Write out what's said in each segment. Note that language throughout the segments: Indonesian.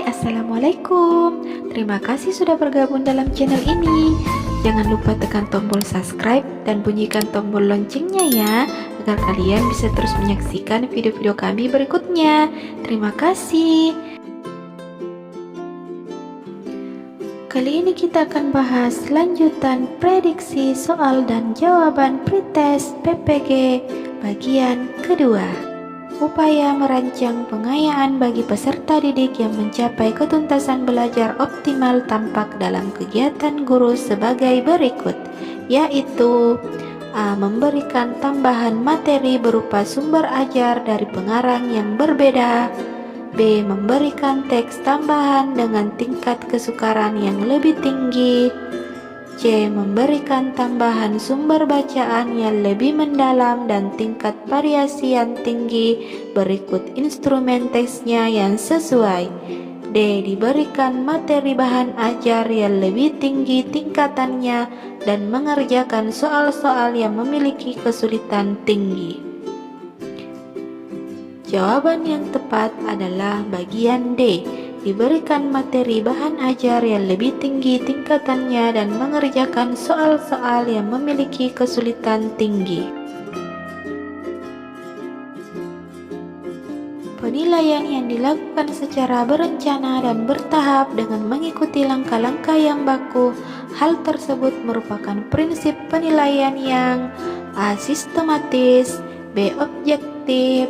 Assalamualaikum. Terima kasih sudah bergabung dalam channel ini. Jangan lupa tekan tombol subscribe dan bunyikan tombol loncengnya ya, agar kalian bisa terus menyaksikan video-video kami berikutnya. Terima kasih. Kali ini kita akan bahas lanjutan prediksi soal dan jawaban pretest PPG bagian kedua. Upaya merancang pengayaan bagi peserta didik yang mencapai ketuntasan belajar optimal tampak dalam kegiatan guru sebagai berikut, yaitu A. Memberikan tambahan materi berupa sumber ajar dari pengarang yang berbeda. B. Memberikan teks tambahan dengan tingkat kesukaran yang lebih tinggi. C. Memberikan tambahan sumber bacaan yang lebih mendalam dan tingkat variasi yang tinggi berikut instrumen teksnya yang sesuai. D. Diberikan materi bahan ajar yang lebih tinggi tingkatannya dan mengerjakan soal-soal yang memiliki kesulitan tinggi. Jawaban yang tepat adalah bagian D. Diberikan materi bahan ajar yang lebih tinggi tingkatannya dan mengerjakan soal-soal yang memiliki kesulitan tinggi. Penilaian yang dilakukan secara berencana dan bertahap dengan mengikuti langkah-langkah yang baku. Hal tersebut merupakan prinsip penilaian yang A. Sistematis, B. Objektif,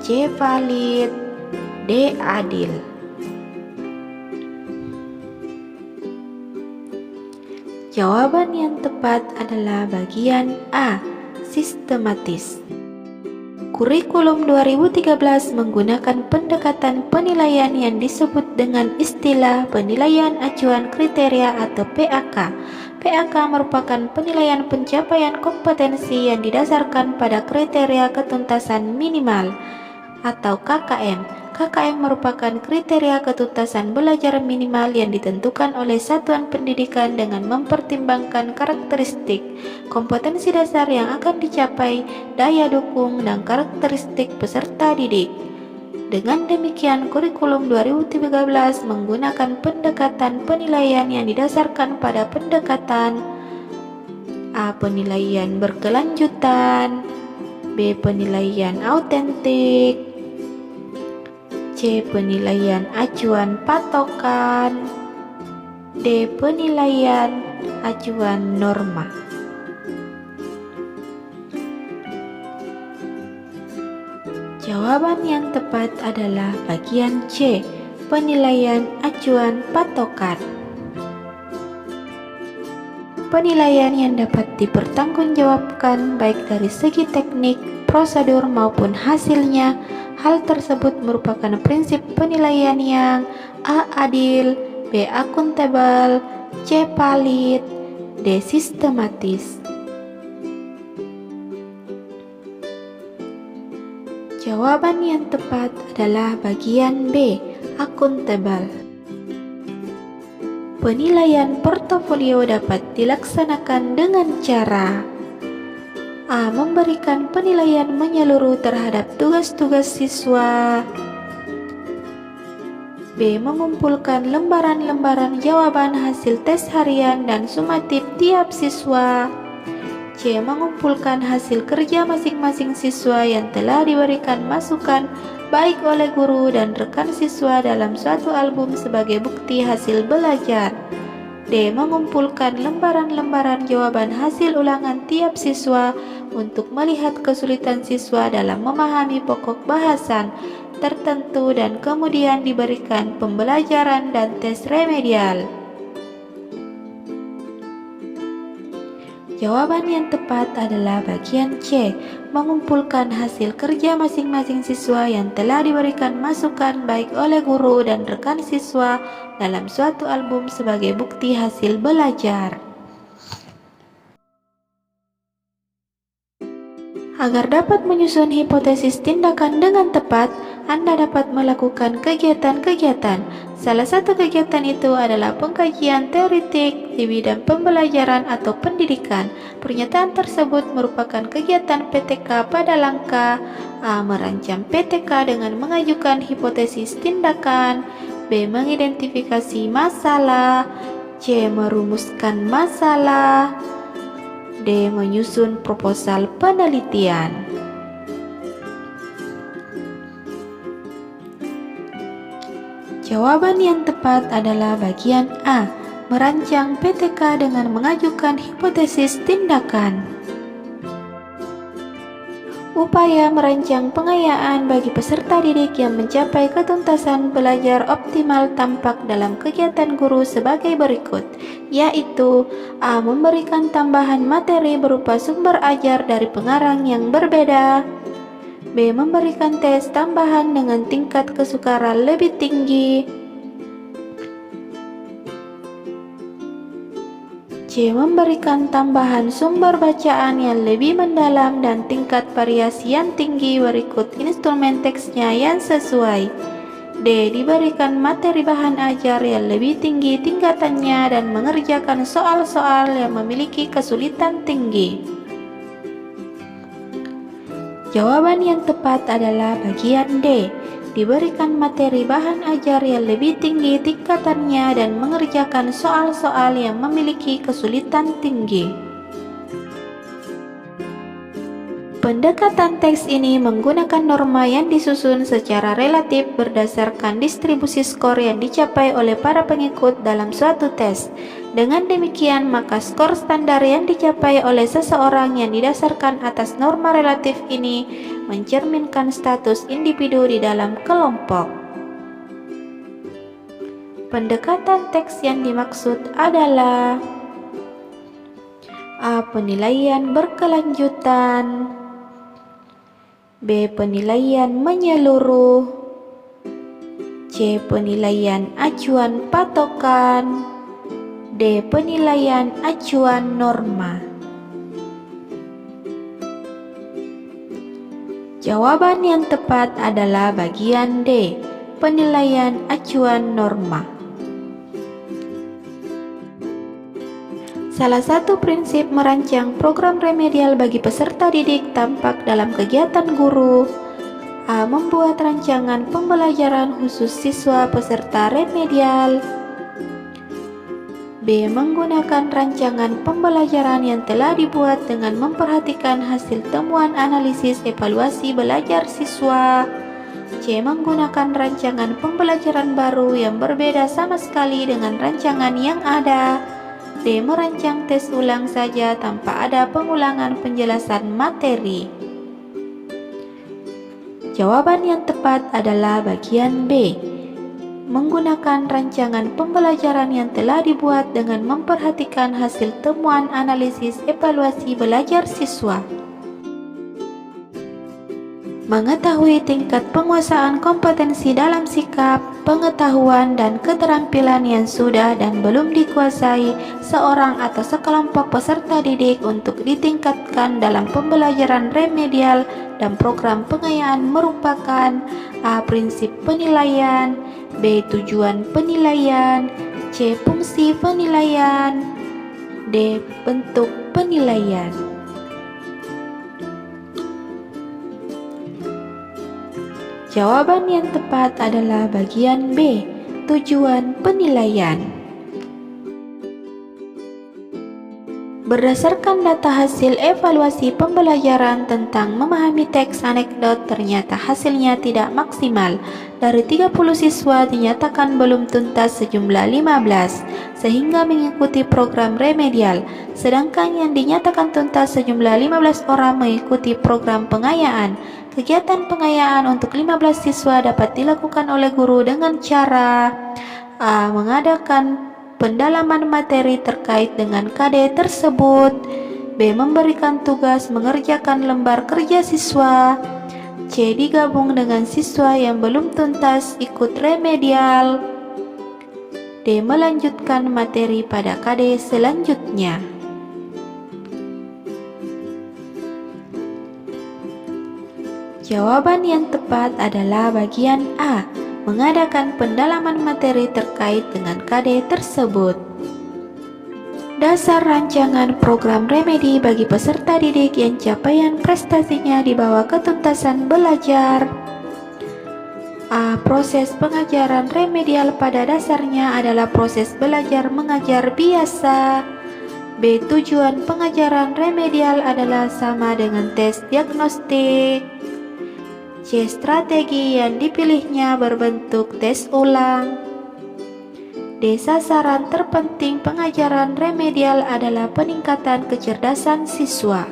C. Valid, D. Adil. Jawaban yang tepat adalah bagian A. Sistematis. Kurikulum 2013 menggunakan pendekatan penilaian yang disebut dengan istilah penilaian acuan kriteria atau PAK. PAK merupakan penilaian pencapaian kompetensi yang didasarkan pada kriteria ketuntasan minimal atau KKM. KKM merupakan kriteria ketuntasan belajar minimal yang ditentukan oleh satuan pendidikan dengan mempertimbangkan karakteristik kompetensi dasar yang akan dicapai, daya dukung, dan karakteristik peserta didik. Dengan demikian, kurikulum 2013 menggunakan pendekatan penilaian yang didasarkan pada pendekatan A. Penilaian berkelanjutan, B. Penilaian autentik, C. Penilaian acuan patokan, D. Penilaian acuan norma. Jawaban yang tepat adalah bagian C. Penilaian acuan patokan. Penilaian yang dapat dipertanggungjawabkan baik dari segi teknik, prosedur maupun hasilnya. Hal tersebut merupakan prinsip penilaian yang A. Adil, B. Akuntabel, C. Valid, D. Sistematis. Jawaban yang tepat adalah bagian B. Akuntabel. Penilaian portofolio dapat dilaksanakan dengan cara A. Memberikan penilaian menyeluruh terhadap tugas-tugas siswa, B. Mengumpulkan lembaran-lembaran jawaban hasil tes harian dan sumatif tiap siswa, C. Mengumpulkan hasil kerja masing-masing siswa yang telah diberikan masukan baik oleh guru dan rekan siswa dalam suatu album sebagai bukti hasil belajar, D. Mengumpulkan lembaran-lembaran jawaban hasil ulangan tiap siswa untuk melihat kesulitan siswa dalam memahami pokok bahasan tertentu dan kemudian diberikan pembelajaran dan tes remedial. Jawaban yang tepat adalah bagian C. Mengumpulkan hasil kerja masing-masing siswa yang telah diberikan masukan baik oleh guru dan rekan siswa dalam suatu album sebagai bukti hasil belajar. Agar dapat menyusun hipotesis tindakan dengan tepat, Anda dapat melakukan kegiatan-kegiatan. Salah satu kegiatan itu adalah pengkajian teoritik di bidang pembelajaran atau pendidikan. Pernyataan tersebut merupakan kegiatan PTK pada langkah A. Merancang PTK dengan mengajukan hipotesis tindakan, B. Mengidentifikasi masalah, C. Merumuskan masalah, D. Menyusun proposal penelitian. Jawaban yang tepat adalah bagian A. Merancang PTK dengan mengajukan hipotesis tindakan. Upaya merancang pengayaan bagi peserta didik yang mencapai ketuntasan belajar optimal tampak dalam kegiatan guru sebagai berikut, yaitu A. Memberikan tambahan materi berupa sumber ajar dari pengarang yang berbeda, B. Memberikan tes tambahan dengan tingkat kesukaran lebih tinggi, C. Memberikan tambahan sumber bacaan yang lebih mendalam dan tingkat variasi yang tinggi berikut instrumen teksnya yang sesuai, D. Diberikan materi bahan ajar yang lebih tinggi tingkatannya dan mengerjakan soal-soal yang memiliki kesulitan tinggi. Jawaban yang tepat adalah bagian D. Diberikan materi bahan ajar yang lebih tinggi tingkatannya dan mengerjakan soal-soal yang memiliki kesulitan tinggi. Pendekatan teks ini menggunakan norma yang disusun secara relatif berdasarkan distribusi skor yang dicapai oleh para pengikut dalam suatu tes. Dengan demikian, maka skor standar yang dicapai oleh seseorang yang didasarkan atas norma relatif ini mencerminkan status individu di dalam kelompok. Pendekatan teks yang dimaksud adalah A. Penilaian berkelanjutan, B. Penilaian menyeluruh, C. Penilaian acuan patokan, D. Penilaian acuan norma. Jawaban yang tepat adalah bagian D. Penilaian acuan norma. Salah satu prinsip merancang program remedial bagi peserta didik tampak dalam kegiatan guru. A. Membuat rancangan pembelajaran khusus siswa peserta remedial, B. Menggunakan rancangan pembelajaran yang telah dibuat dengan memperhatikan hasil temuan analisis evaluasi belajar siswa, C. Menggunakan rancangan pembelajaran baru yang berbeda sama sekali dengan rancangan yang ada, D. Merancang tes ulang saja tanpa ada pengulangan penjelasan materi. Jawaban yang tepat adalah bagian B. Menggunakan rancangan pembelajaran yang telah dibuat dengan memperhatikan hasil temuan analisis evaluasi belajar siswa. Mengetahui tingkat penguasaan kompetensi dalam sikap, pengetahuan, dan keterampilan yang sudah dan belum dikuasai seorang atau sekelompok peserta didik untuk ditingkatkan dalam pembelajaran remedial dan program pengayaan merupakan A. Prinsip penilaian, B. Tujuan penilaian, C. Fungsi penilaian, D. Bentuk penilaian. Jawaban yang tepat adalah bagian B. Tujuan penilaian. Berdasarkan data hasil evaluasi pembelajaran tentang memahami teks anekdot, ternyata hasilnya tidak maksimal. Dari 30 siswa dinyatakan belum tuntas sejumlah 15, sehingga mengikuti program remedial. Sedangkan yang dinyatakan tuntas sejumlah 15 orang mengikuti program pengayaan. Kegiatan pengayaan untuk 15 siswa dapat dilakukan oleh guru dengan cara A. Mengadakan pendalaman materi terkait dengan KD tersebut, B. Memberikan tugas mengerjakan lembar kerja siswa, C. Digabung dengan siswa yang belum tuntas ikut remedial, D. Melanjutkan materi pada KD selanjutnya. Jawaban yang tepat adalah bagian A. Mengadakan pendalaman materi terkait dengan KD tersebut. Dasar rancangan program remedi bagi peserta didik yang capaian prestasinya di bawah ketuntasan belajar. A. Proses pengajaran remedial pada dasarnya adalah proses belajar mengajar biasa. B. Tujuan pengajaran remedial adalah sama dengan tes diagnostik. C. Strategi yang dipilihnya berbentuk tes ulang. D. Sasaran terpenting pengajaran remedial adalah peningkatan kecerdasan siswa.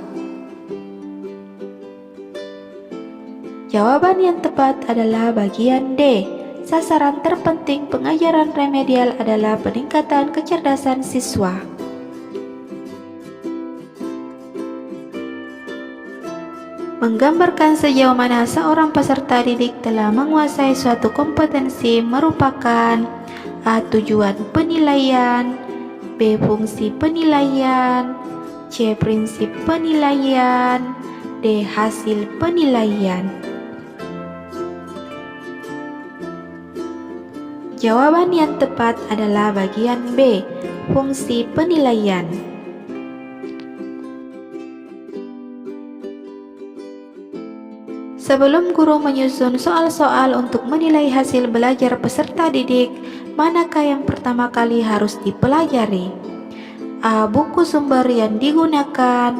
Jawaban yang tepat adalah bagian D. Sasaran terpenting pengajaran remedial adalah peningkatan kecerdasan siswa. Menggambarkan sejauh mana seorang peserta didik telah menguasai suatu kompetensi merupakan A. Tujuan penilaian, B. Fungsi penilaian, C. Prinsip penilaian, D. Hasil penilaian. Jawaban yang tepat adalah bagian B. Fungsi penilaian. Sebelum guru menyusun soal-soal untuk menilai hasil belajar peserta didik, manakah yang pertama kali harus dipelajari? A. Buku sumber yang digunakan,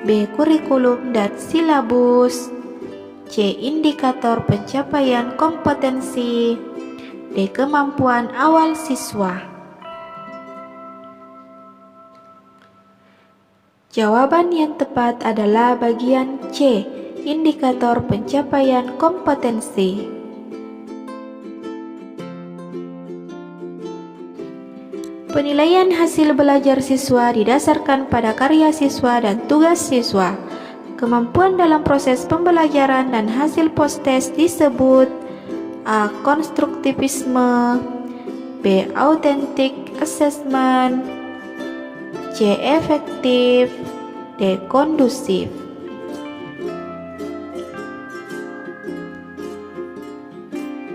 B. Kurikulum dan silabus, C. Indikator pencapaian kompetensi, D. Kemampuan awal siswa. Jawaban yang tepat adalah bagian C. Indikator pencapaian kompetensi. Penilaian hasil belajar siswa didasarkan pada karya siswa dan tugas siswa. Kemampuan dalam proses pembelajaran dan hasil post-test disebut A. Konstruktivisme, B. Authentic assessment, C. Efektif, D. Kondusif.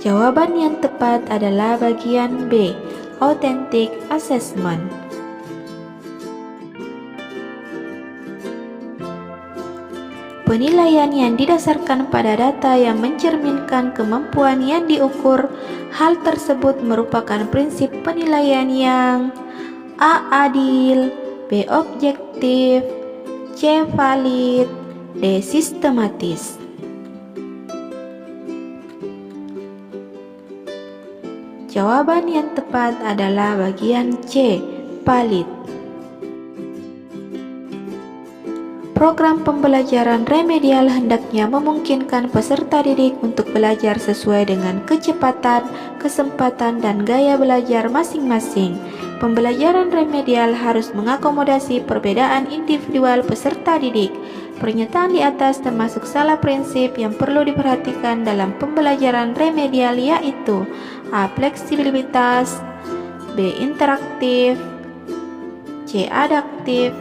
Jawaban yang tepat adalah bagian B. Authentic assessment. Penilaian yang didasarkan pada data yang mencerminkan kemampuan yang diukur. Hal tersebut merupakan prinsip penilaian yang A. Adil, B. Objektif, C. Valid, D. Sistematis. Jawaban yang tepat adalah bagian C. Valid. Program pembelajaran remedial hendaknya memungkinkan peserta didik untuk belajar sesuai dengan kecepatan, kesempatan, dan gaya belajar masing-masing. Pembelajaran remedial harus mengakomodasi perbedaan individual peserta didik. Pernyataan di atas termasuk salah prinsip yang perlu diperhatikan dalam pembelajaran remedial, yaitu A. Fleksibilitas, B. Interaktif, C. Adaptif,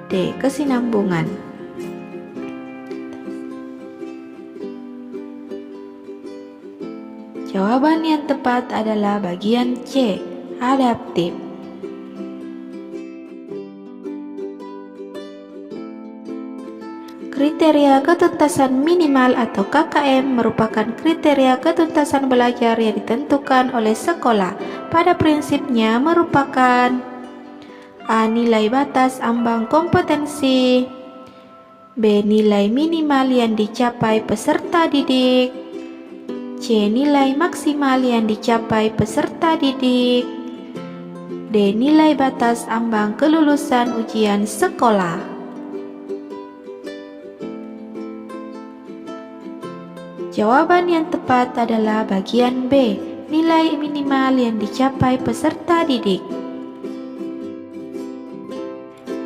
D. Kesinambungan. Jawaban yang tepat adalah bagian C. Adaptif. Kriteria ketuntasan minimal atau KKM merupakan kriteria ketuntasan belajar yang ditentukan oleh sekolah. Pada prinsipnya merupakan A. Nilai batas ambang kompetensi, B. Nilai minimal yang dicapai peserta didik, C. Nilai maksimal yang dicapai peserta didik, D. Nilai batas ambang kelulusan ujian sekolah. Jawaban yang tepat adalah bagian B. Nilai minimal yang dicapai peserta didik.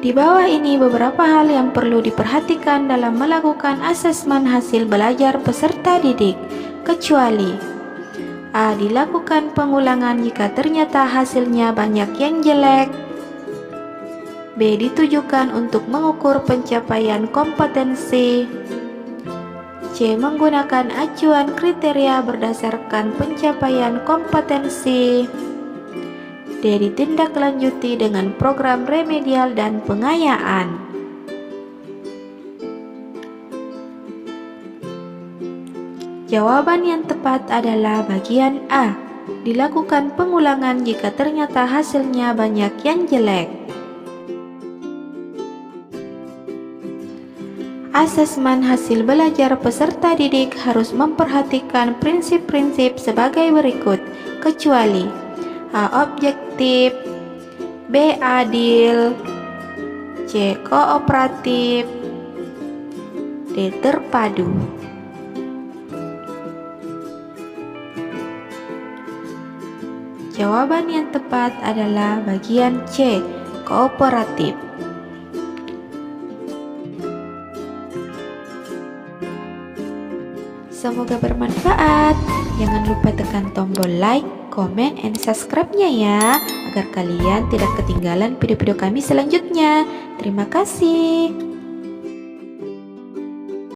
Di bawah ini beberapa hal yang perlu diperhatikan dalam melakukan asesmen hasil belajar peserta didik, kecuali A. Dilakukan pengulangan jika ternyata hasilnya banyak yang jelek, B. Ditujukan untuk mengukur pencapaian kompetensi, C. Menggunakan acuan kriteria berdasarkan pencapaian kompetensi, D. Ditindaklanjuti dengan program remedial dan pengayaan. Jawaban yang tepat adalah bagian A. Dilakukan pengulangan jika ternyata hasilnya banyak yang jelek. Asesmen hasil belajar peserta didik harus memperhatikan prinsip-prinsip sebagai berikut, kecuali A. Objektif, B. Adil, C. Kooperatif, D. Terpadu. Jawaban yang tepat adalah bagian C. Kooperatif. Semoga bermanfaat. Jangan lupa tekan tombol like, comment, and subscribe-nya ya, agar kalian tidak ketinggalan video-video kami selanjutnya. Terima kasih.